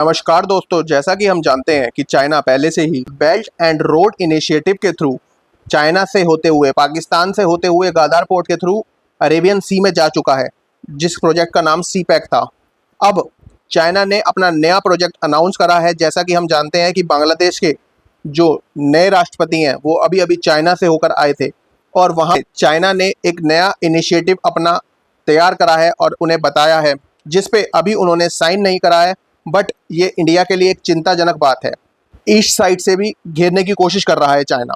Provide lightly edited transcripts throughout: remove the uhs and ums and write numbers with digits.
नमस्कार दोस्तों, जैसा कि हम जानते हैं कि चाइना पहले से ही बेल्ट एंड रोड इनिशिएटिव के थ्रू चाइना से होते हुए पाकिस्तान से होते हुए गादार पोर्ट के थ्रू अरेबियन सी में जा चुका है, जिस प्रोजेक्ट का नाम सी पैक था। अब चाइना ने अपना नया प्रोजेक्ट अनाउंस करा है। जैसा कि हम जानते हैं कि बांग्लादेश के जो नए राष्ट्रपति हैं वो अभी अभी चाइना से होकर आए थे और वहाँ चाइना ने एक नया इनिशिएटिव अपना तैयार करा है और उन्हें बताया है, जिस पे अभी उन्होंने साइन नहीं करा है। बट ये इंडिया के लिए एक चिंताजनक बात है। ईस्ट साइड से भी घेरने की कोशिश कर रहा है चाइना।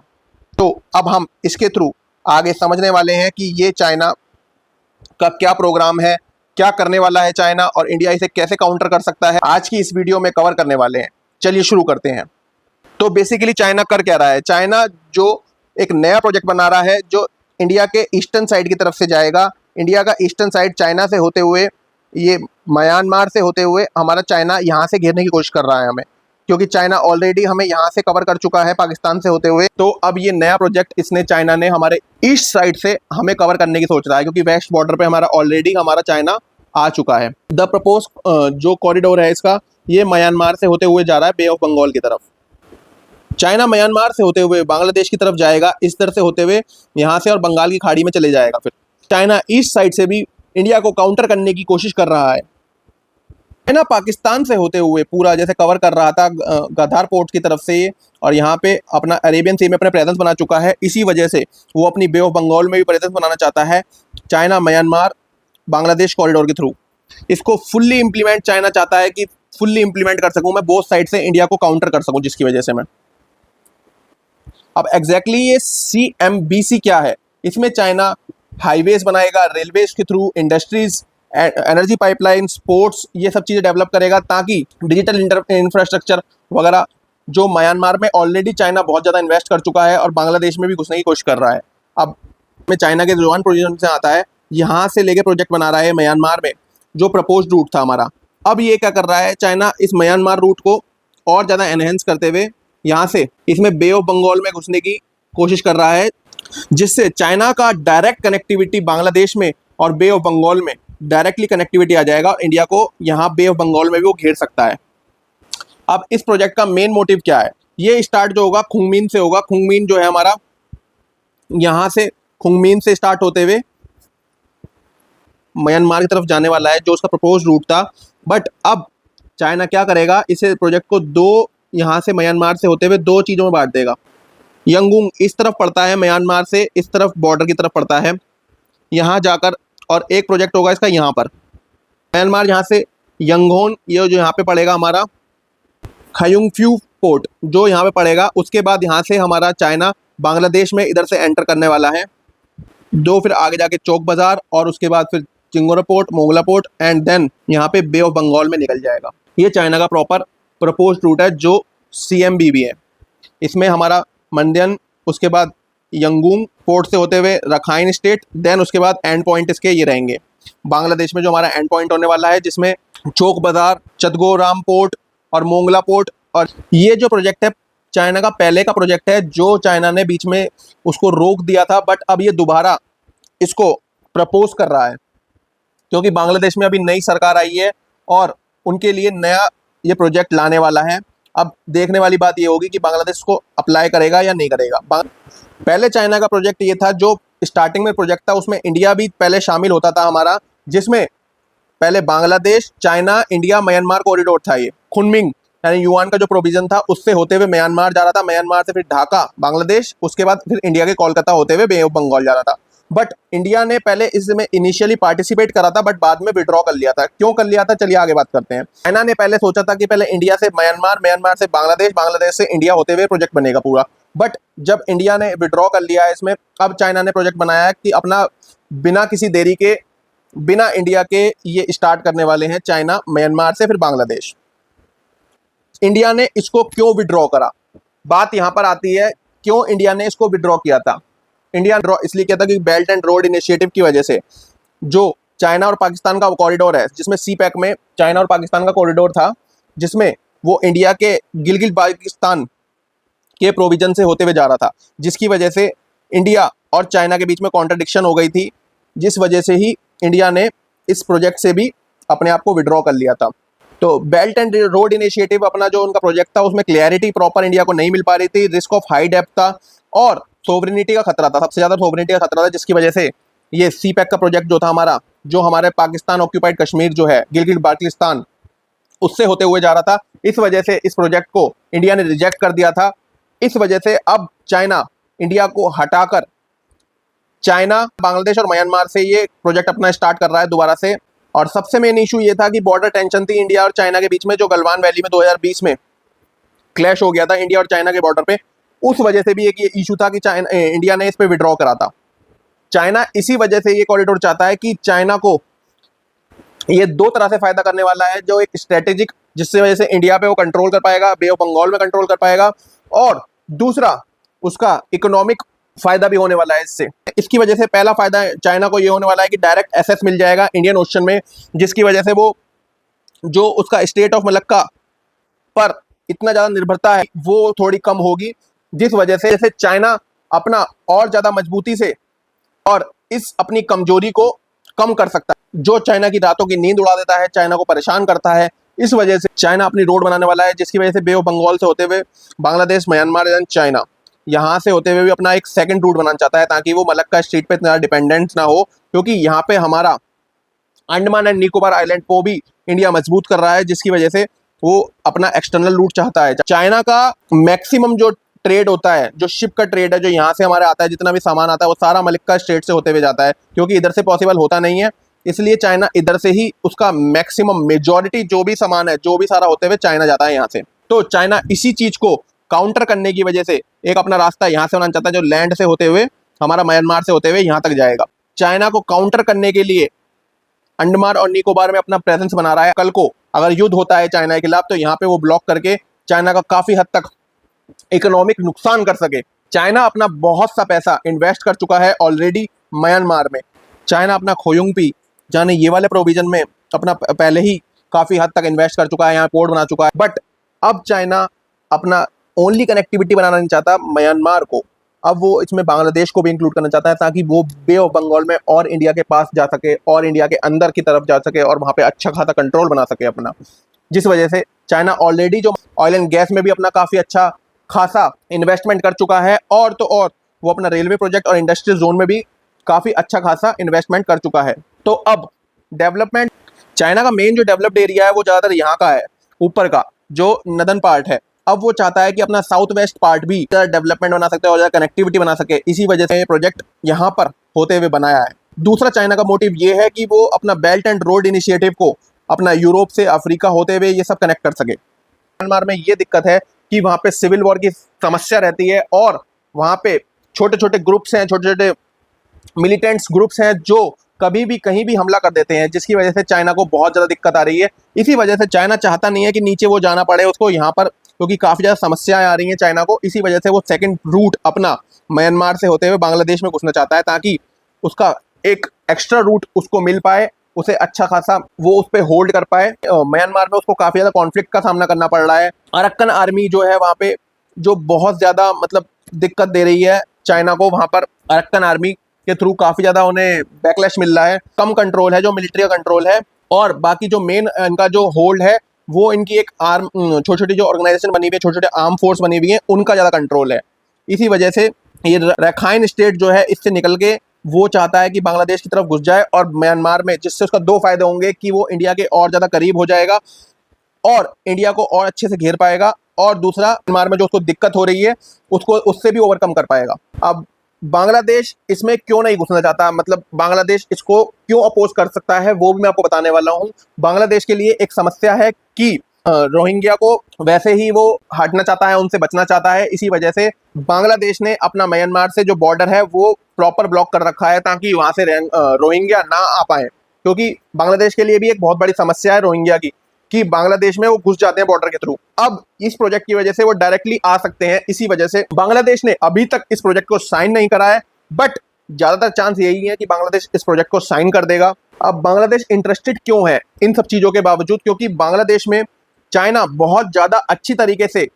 तो अब हम इसके थ्रू आगे समझने वाले हैं कि ये चाइना का क्या प्रोग्राम है, क्या करने वाला है चाइना और इंडिया इसे कैसे काउंटर कर सकता है। आज की इस वीडियो में कवर करने वाले हैं। चलिए शुरू करते हैं। तो बेसिकली चाइना कर क्या रहा है? चाइना जो एक नया प्रोजेक्ट बना रहा है जो इंडिया के ईस्टर्न साइड की तरफ से जाएगा। इंडिया का ईस्टर्न साइड चाइना से होते हुए, ये म्यांमार से होते हुए हमारा चाइना यहाँ से घेरने की कोशिश कर रहा है हमें, क्योंकि चाइना ऑलरेडी हमें यहाँ से कवर कर चुका है पाकिस्तान से होते हुए। तो अब ये नया प्रोजेक्ट चाइना ने हमारे ईस्ट साइड से हमें कवर करने की सोच रहा है, क्योंकि वेस्ट बॉर्डर पे हमारा चाइना आ चुका है। द प्रपोज जो कॉरिडोर है इसका, ये म्यांमार से होते हुए जा रहा है बे ऑफ बंगाल की तरफ। चाइना म्यांमार से होते हुए बांग्लादेश की तरफ जाएगा, इस तरह से होते हुए यहाँ से, और बंगाल की खाड़ी में चले जाएगा। फिर चाइना ईस्ट साइड से भी इंडिया को काउंटर करने की कोशिश कर रहा है। चाइना पाकिस्तान से होते हुए पूरा जैसे कवर कर रहा था गादार पोर्ट की तरफ से, और यहाँ पे अपना अरेबियन सी में अपना प्रेजेंस बना चुका है। इसी वजह से वो अपनी बे ऑफ बंगाल में भी प्रेजेंस बनाना चाहता है। चाइना म्यांमार बांग्लादेश कॉरिडोर के थ्रू इसको फुल्ली इंप्लीमेंट चाइना चाहता है कि फुल्ली इंप्लीमेंट कर सकूं मैं, बोथ साइड से इंडिया को काउंटर कर सकूं, जिसकी वजह से मैं अब एग्जैक्टली ये CMBC क्या है? इसमें चाइना हाईवेज बनाएगा, रेलवेज के through industries, energy pipeline, sports, ये सब चीज़ें डेवलप करेगा, ताकि डिजिटल इंफ्रास्ट्रक्चर वगैरह जो म्यांमार में ऑलरेडी चाइना बहुत ज़्यादा इन्वेस्ट कर चुका है और बांग्लादेश में भी घुसने की कोशिश कर रहा है। अब में चाइना के जवान पोजीशन से आता है, यहाँ से लेके प्रोजेक्ट बना रहा है म्यांमार में जो प्रपोज रूट था हमारा। अब ये क्या कर रहा है? चाइना इस म्यांमार रूट को और ज़्यादा एनहेंस करते हुए यहाँ से इसमें बे ऑफ बंगाल में घुसने की कोशिश कर रहा है, जिससे चाइना का डायरेक्ट कनेक्टिविटी बांग्लादेश में और बे ऑफ बंगाल में डायरेक्टली कनेक्टिविटी आ जाएगा और इंडिया को यहाँ बे ऑफ बंगाल में भी वो घेर सकता है। अब इस प्रोजेक्ट का मेन मोटिव क्या है? ये स्टार्ट जो होगा खुंगमिन से होगा। खुंगमिन जो है हमारा यहाँ से, खुंगमिन से स्टार्ट होते हुए म्यांमार की तरफ जाने वाला है, जो उसका प्रपोज रूट था। बट अब चाइना क्या करेगा? इसे प्रोजेक्ट को दो, यहाँ से म्यांमार से होते हुए दो चीज़ों में बांट देगा। यंगूंग इस तरफ पड़ता है म्यांमार से, इस तरफ बॉर्डर की तरफ पड़ता है, यहाँ जाकर, और एक प्रोजेक्ट होगा इसका यहाँ पर म्यांमार, यहाँ से यंगोन, ये जो यहाँ पे पड़ेगा हमारा खयुंगफ्यू पोर्ट जो यहाँ पे पड़ेगा। उसके बाद यहाँ से हमारा चाइना बांग्लादेश में इधर से एंटर करने वाला है। दो फिर आगे जाके चौक बाजार, और उसके बाद फिर चिंगोरा port, Mogla port, and then यहाँ पे बे ऑफ बंगाल में निकल जाएगा। ये चाइना का प्रॉपर प्रपोज रूट है जो CMBB है। इसमें हमारा मंडियन, उसके बाद यंगून पोर्ट से होते हुए रखाइन स्टेट, देन उसके बाद एंड पॉइंट इसके ये रहेंगे बांग्लादेश में, जो हमारा एंड पॉइंट होने वाला है, जिसमें चौक बाजार, चतगोराम पोर्ट और मोंगला पोर्ट। और ये जो प्रोजेक्ट है चाइना का पहले का प्रोजेक्ट है, जो चाइना ने बीच में उसको रोक दिया था, बट अब ये दोबारा इसको प्रपोज कर रहा है, क्योंकि बांग्लादेश में अभी नई सरकार आई है और उनके लिए नया ये प्रोजेक्ट लाने वाला है। अब देखने वाली बात ये होगी कि बांग्लादेश को अप्लाई करेगा या नहीं करेगा। पहले चाइना का प्रोजेक्ट ये था, जो स्टार्टिंग में प्रोजेक्ट था उसमें इंडिया भी पहले शामिल होता था हमारा, जिसमें पहले Bangladesh, China, India, Myanmar corridor था। ये खुनमिंग यानी युआन का जो प्रोविजन था उससे होते हुए म्यांमार जा रहा था, म्यांमार से फिर ढाका बांग्लादेश, उसके बाद फिर इंडिया के कोलकाता होते हुए बे ऑफ बंगाल जा रहा था। बट इंडिया ने पहले इसमें इनिशियली पार्टिसिपेट करा था, बट बाद में विड्रॉ कर लिया था। क्यों कर लिया था, चलिए आगे बात करते हैं। चाइना ने पहले सोचा था कि पहले इंडिया से म्यांमार, म्यांमार से बांग्लादेश, बांग्लादेश से इंडिया होते हुए प्रोजेक्ट बनेगा पूरा। बट जब इंडिया ने विड्रॉ कर लिया है इसमें, अब चाइना ने प्रोजेक्ट बनाया है कि अपना बिना किसी देरी के, बिना इंडिया के ये स्टार्ट करने वाले हैं चाइना म्यांमार से फिर बांग्लादेश। इंडिया ने इसको क्यों विड्रॉ करा? बात यहाँ पर आती है, क्यों इंडिया ने इसको विड्रॉ किया था। इंडिया ड्रॉ इसलिए किया था कि बेल्ट एंड रोड इनिशिएटिव की वजह से, जो चाइना और पाकिस्तान का कॉरिडोर है, जिसमें सी पैक में चाइना और पाकिस्तान का कॉरिडोर था, जिसमें वो इंडिया के गिलगित बाल्टिस्तान के प्रोविजन से होते हुए जा रहा था, जिसकी वजह से इंडिया और चाइना के बीच में कॉन्ट्रडिक्शन हो गई थी, जिस वजह से ही इंडिया ने इस प्रोजेक्ट से भी अपने आप को विड्रॉ कर लिया था। तो बेल्ट एंड रोड इनिशिएटिव अपना जो उनका प्रोजेक्ट था उसमें क्लियरिटी प्रॉपर इंडिया को नहीं मिल पा रही थी, रिस्क ऑफ हाई डेप्थ था और सोवरेनिटी का खतरा था, सबसे ज्यादा सोवरेनिटी का खतरा था, जिसकी वजह से ये सी पैक का प्रोजेक्ट जो था हमारा, जो हमारे पाकिस्तान ऑक्यूपाइड कश्मीर जो है, गिलगिट बाल्टिस्तान, उससे होते हुए जा रहा था। इस वजह से इस प्रोजेक्ट को इंडिया ने रिजेक्ट कर दिया था। इस वजह से अब चाइना इंडिया को हटाकर चाइना बांग्लादेश और म्यांमार से ये प्रोजेक्ट अपना स्टार्ट कर रहा है दोबारा से। और सबसे मेन इशू ये था कि बॉर्डर टेंशन थी इंडिया और चाइना के बीच में, जो गलवान वैली में 2020 में क्लैश हो गया था इंडिया और चाइना के बॉर्डर पे। उस वजह से भी एक ये इशू था कि इंडिया ने इस पे विड्रॉ करा था। चाइना इसी वजह से ये कॉरिडोर चाहता है कि चाइना को ये दो तरह से फायदा करने वाला है, जो एक स्ट्रेटेजिक, जिससे वजह से इंडिया पे वो कंट्रोल कर पाएगा, बे ऑफ बंगाल में कंट्रोल कर पाएगा, और दूसरा उसका इकोनॉमिक फायदा भी होने वाला है इससे। इसकी वजह से पहला फायदा चाइना को ये होने वाला है कि डायरेक्ट एक्सेस मिल जाएगा इंडियन ओशन में, जिसकी वजह से वो जो उसका स्टेट ऑफ मलक्का पर इतना ज़्यादा निर्भरता है वो थोड़ी कम होगी, जिस वजह से जैसे चाइना अपना और ज़्यादा मजबूती से और इस अपनी कमजोरी को कम कर सकता है, जो चाइना की रातों की नींद उड़ा देता है, चाइना को परेशान करता है। इस वजह से चाइना अपनी रोड बनाने वाला है, जिसकी वजह से बे ऑफ बंगाल से होते हुए बांग्लादेश, म्यांमार एंड चाइना, यहाँ से होते हुए भी अपना एक सेकंड रूट बनाना चाहता है, ताकि वो मलक्का स्ट्रीट पे इतना डिपेंडेंट ना हो, क्योंकि यहाँ पे हमारा अंडमान एंड निकोबार आइलैंड को भी इंडिया मजबूत कर रहा है, जिसकी वजह से वो अपना एक्सटर्नल रूट चाहता है। चाइना का मैक्सिमम जो ट्रेड होता है, जो शिप का ट्रेड है, जो यहाँ से हमारे आता है, जितना भी सामान आता है वो सारा मलक्का स्ट्रेट से होते हुए जाता है, क्योंकि इधर से पॉसिबल होता नहीं है। इसलिए चाइना इधर से ही उसका मैक्सिमम मेजॉरिटी जो भी सामान है, जो भी सारा होते हुए चाइना जाता है यहाँ से। तो चाइना इसी चीज को काउंटर करने की वजह से एक अपना रास्ता यहाँ से बनाना चाहता है, जो लैंड से होते हुए हमारा म्यांमार से होते हुए यहाँ तक जाएगा। चाइना को काउंटर करने के लिए अंडमान और निकोबार में अपना प्रेजेंस बना रहा है। कल को अगर युद्ध होता है चाइना के खिलाफ, तो यहाँ पे वो ब्लॉक करके चाइना का काफी हद तक इकोनॉमिक नुकसान कर सके। चाइना अपना बहुत सा पैसा इन्वेस्ट कर चुका है ऑलरेडी म्यांमार में। चाइना अपना खोयुंगपी, जाने ये वाले प्रोविजन में अपना पहले ही काफी हद तक इन्वेस्ट कर चुका है, यहाँ पोर्ट बना चुका है। बट अब चाइना अपना ओनली कनेक्टिविटी बनाना नहीं चाहता म्यांमार को, अब वो इसमें बांग्लादेश को भी इंक्लूड करना चाहता है, ताकि वो बे ऑफ बंगाल में और इंडिया के पास जा सके और इंडिया के अंदर की तरफ जा सके और वहाँ पे अच्छा खासा कंट्रोल बना सके अपना। जिस वजह से चाइना ऑलरेडी जो ऑयल एंड गैस में भी अपना काफ़ी अच्छा खासा इन्वेस्टमेंट कर चुका है, और तो और वो अपना रेलवे प्रोजेक्ट और इंडस्ट्रियल जोन में भी काफ़ी अच्छा खासा इन्वेस्टमेंट कर चुका है। तो अब डेवलपमेंट, चाइना का मेन जो डेवलप्ड एरिया है वो ज़्यादातर यहाँ का है, ऊपर का जो नदन पार्ट है। अब वो चाहता है कि अपना साउथ वेस्ट पार्ट भी डेवलपमेंट बना सकते और ज़्यादा कनेक्टिविटी बना सके, इसी वजह से ये प्रोजेक्ट यहाँ पर होते हुए बनाया है। दूसरा चाइना का मोटिव ये है कि वो अपना बेल्ट एंड रोड इनिशिएटिव को अपना यूरोप से अफ्रीका होते हुए ये सब कनेक्ट कर सके। म्यांमार में ये दिक्कत है कि वहाँ पे सिविल वॉर की समस्या रहती है और वहाँ पे छोटे छोटे ग्रुप्स हैं, छोटे छोटे मिलिटेंट्स ग्रुप्स हैं जो कभी भी कहीं भी हमला कर देते हैं, जिसकी वजह से चाइना को बहुत ज़्यादा दिक्कत आ रही है। इसी वजह से चाइना चाहता नहीं है कि नीचे वो जाना पड़े उसको यहाँ पर, क्योंकि काफ़ी ज़्यादा समस्याएं आ रही हैं चाइना को। इसी वजह से वो सेकंड रूट अपना म्यांमार से होते हुए बांग्लादेश में घुसना चाहता है, ताकि उसका एक एक्स्ट्रा रूट उसको मिल पाए, उसे अच्छा खासा वो उस पर होल्ड कर पाए। म्यांमार में उसको काफ़ी ज़्यादा कॉन्फ्लिक्ट का सामना करना पड़ रहा है। अरक्कन आर्मी जो है वहाँ पे, जो बहुत ज़्यादा मतलब दिक्कत दे रही है चाइना को, वहाँ पर अरक्कन आर्मी के थ्रू काफ़ी ज़्यादा उन्हें बैकलैश मिल रहा है। कम कंट्रोल है जो मिलिट्री का कंट्रोल है, और बाकी जो मेन इनका जो होल्ड है वो इनकी एक आर्म, छोटी छोटी जो ऑर्गेनाइजेशन बनी हुई है, छोटे छोटे आर्म फोर्स बनी हुई है, उनका ज़्यादा कंट्रोल है। इसी वजह से ये रखाइन स्टेट जो है इससे निकल के वो चाहता है कि बांग्लादेश की तरफ घुस जाए और म्यांमार में, जिससे उसका दो फायदे होंगे कि वो इंडिया के और ज़्यादा करीब हो जाएगा और इंडिया को और अच्छे से घेर पाएगा, और दूसरा म्यांमार में जो उसको दिक्कत हो रही है उसको उससे भी ओवरकम कर पाएगा। अब बांग्लादेश इसमें क्यों नहीं घुसना चाहता, मतलब बांग्लादेश इसको क्यों अपोज कर सकता है, वो भी मैं आपको बताने वाला हूँ। बांग्लादेश के लिए एक समस्या है कि रोहिंग्या को वैसे ही वो हटना चाहता है, उनसे बचना चाहता है। इसी वजह से बांग्लादेश ने अपना म्यांमार से जो बॉर्डर है वो प्रॉपर ब्लॉक कर रखा है, ताकि वहाँ से रोहिंग्या ना आ पाए, क्योंकि बांग्लादेश के लिए भी एक बहुत बड़ी समस्या है रोहिंग्या की, कि बांग्लादेश में वो घुस जाते हैं बॉर्डर के थ्रू। अब इस प्रोजेक्ट की वजह से वो डायरेक्टली आ सकते हैं। इसी वजह से बांग्लादेश ने अभी तक इस प्रोजेक्ट को साइन नहीं करा है, बट ज्यादातर चांस यही है कि बांग्लादेश इस प्रोजेक्ट को साइन कर देगा। अब बांग्लादेश इंटरेस्टेड क्यों है इन सब चीजों के बावजूद, क्योंकि बांग्लादेश में चाइना बहुत ज्यादा अच्छी तरीके से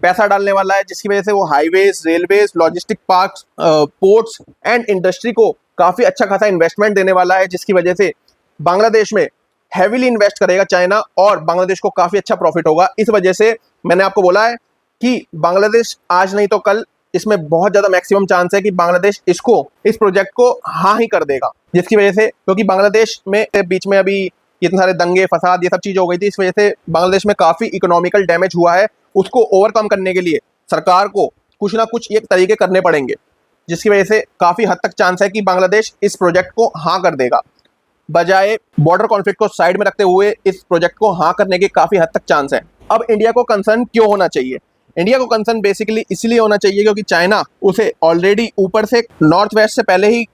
पैसा डालने वाला है, जिसकी वजह से वो highways, railways, logistic parks, ports and industry को काफी अच्छा खासा इन्वेस्टमेंट देने वाला है, जिसकी वजह से बांग्लादेश में हैविली इन्वेस्ट करेगा चाइना और बांग्लादेश को काफी अच्छा प्रॉफिट होगा। इस वजह से मैंने आपको बोला है कि बांग्लादेश आज नहीं तो कल इसमें बहुत ज्यादा मैक्सिमम चांस है कि बांग्लादेश इस प्रोजेक्ट को हाँ ही कर देगा, जिसकी वजह से क्योंकि बांग्लादेश में बीच में अभी इतने सारे दंगे फसाद ये सब चीज हो गई थी, इस वजह से बांग्लादेश में काफी इकोनॉमिकल डैमेज हुआ है। उसको ओवरकम करने के लिए सरकार को कुछ ना कुछ ये तरीके करने पड़ेंगे, जिसकी वजह से काफी हद तक चांस है कि बांग्लादेश इस प्रोजेक्ट को हाँ कर देगा। बजाय बॉर्डर कॉन्फ्लिक्ट को साइड में रखते हुए इस प्रोजेक्ट को हाँ करने के काफी हद तक चांस है। अब इंडिया को कंसर्न क्यों होना चाहिए? इंडिया को कंसर्न बेसिकली इसलिए होना चाहिए क्योंकि चाइना उसे ऑलरेडी ऊपर से नॉर्थ वेस्ट से पहले ही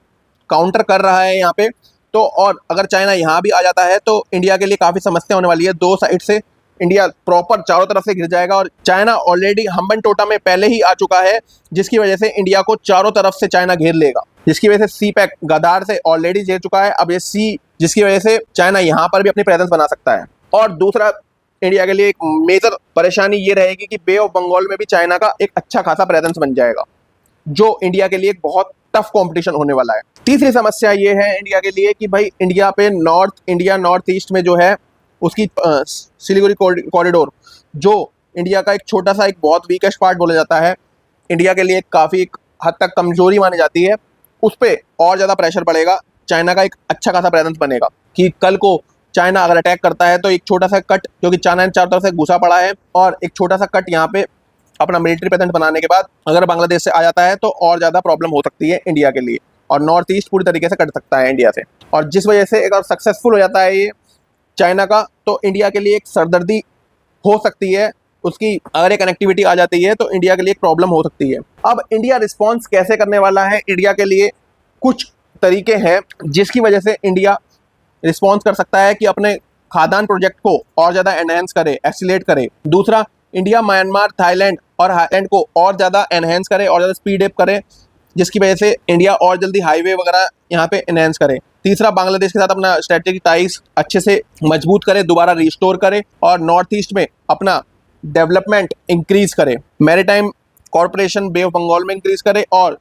काउंटर कर रहा है यहाँ पे। तो और अगर चाइना यहाँ भी आ जाता है तो इंडिया के लिए काफी समस्या होने वाली है। दो साइड से इंडिया प्रॉपर चारों तरफ से घिर जाएगा और चाइना ऑलरेडी हम्बन टोटा में पहले ही आ चुका है, जिसकी वजह से इंडिया को चारों तरफ से चाइना घेर लेगा, जिसकी वजह से सी पैक गदार से ऑलरेडी घेर चुका है। अब ये सी, जिसकी वजह से चाइना यहाँ पर भी अपनी प्रेजेंस बना सकता है। और दूसरा इंडिया के लिए एक मेजर परेशानी ये रहेगी कि बे ऑफ बंगाल में भी चाइना का एक अच्छा खासा प्रेजेंस बन जाएगा, जो इंडिया के लिए एक बहुत टफ कंपटीशन होने वाला है। तीसरी समस्या ये है इंडिया के लिए कि भाई इंडिया पे नॉर्थ ईस्ट में जो है उसकी सिलीगुड़ी कॉरिडोर, जो इंडिया का एक छोटा सा एक बहुत वीकेस्ट पार्ट बोला जाता है, इंडिया के लिए काफ़ी हद तक कमजोरी मानी जाती है, उस पर और ज़्यादा प्रेशर पड़ेगा। चाइना का एक अच्छा खासा प्रेजेंस बनेगा कि कल को चाइना अगर अटैक करता है तो एक छोटा सा कट, क्योंकि चाइना चारों तरफ से घुसा पड़ा है, और एक छोटा सा कट यहाँ पे अपना मिलिट्री प्रेजेंस बनाने के बाद अगर बांग्लादेश से आ जाता है तो और ज़्यादा प्रॉब्लम हो सकती है इंडिया के लिए, और नॉर्थ ईस्ट पूरी तरीके से कट सकता है इंडिया से। और जिस वजह से अगर सक्सेसफुल हो जाता है ये चाइना का, तो इंडिया के लिए एक सरदर्दी हो सकती है उसकी। अगर एक कनेक्टिविटी आ जाती है तो इंडिया के लिए एक प्रॉब्लम हो सकती है। अब इंडिया रिस्पॉन्स कैसे करने वाला है? इंडिया के लिए कुछ तरीके हैं जिसकी वजह से इंडिया रिस्पॉन्स कर सकता है कि अपने खाद्यान्न प्रोजेक्ट को और ज़्यादा एनहेंस करे, एक्सीलेट करे। दूसरा, इंडिया म्यांमार, थाईलैंड और हाईलैंड को और ज़्यादा एनहेंस करे और ज़्यादा स्पीड अप करे, जिसकी वजह से इंडिया और जल्दी हाईवे वगैरह यहाँ पे एनहेंस करे। तीसरा, बांग्लादेश के साथ अपना स्ट्रेटेजिक टाइज अच्छे से मजबूत करे, दोबारा रिस्टोर करे और नॉर्थ ईस्ट में अपना डेवलपमेंट इंक्रीज करे, maritime corporation bay of Bengal में इंक्रीज करे और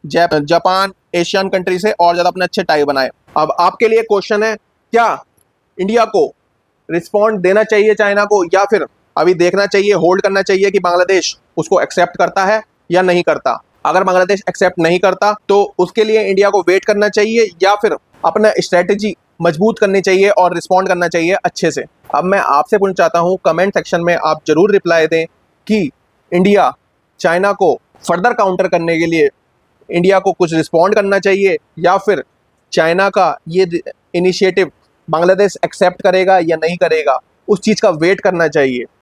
जापान, एशियन कंट्री से और ज़्यादा अपने अच्छे टाई बनाए। अब आपके लिए क्वेश्चन है, क्या इंडिया को रिस्पॉन्ड देना चाहिए चाइना को, या फिर अभी देखना चाहिए, होल्ड करना चाहिए कि बांग्लादेश उसको एक्सेप्ट करता है या नहीं करता? अगर बांग्लादेश एक्सेप्ट नहीं करता तो उसके लिए इंडिया को वेट करना चाहिए या फिर अपना स्ट्रेटेजी मजबूत करनी चाहिए और रिस्पॉन्ड करना चाहिए अच्छे से। अब मैं आपसे पूछना चाहता हूँ, कमेंट सेक्शन में आप जरूर रिप्लाई दें कि इंडिया चाइना को फर्दर काउंटर करने के लिए इंडिया को कुछ रिस्पॉन्ड करना चाहिए या फिर चाइना का ये इनिशिएटिव बांग्लादेश एक्सेप्ट करेगा या नहीं करेगा, उस चीज़ का वेट करना चाहिए।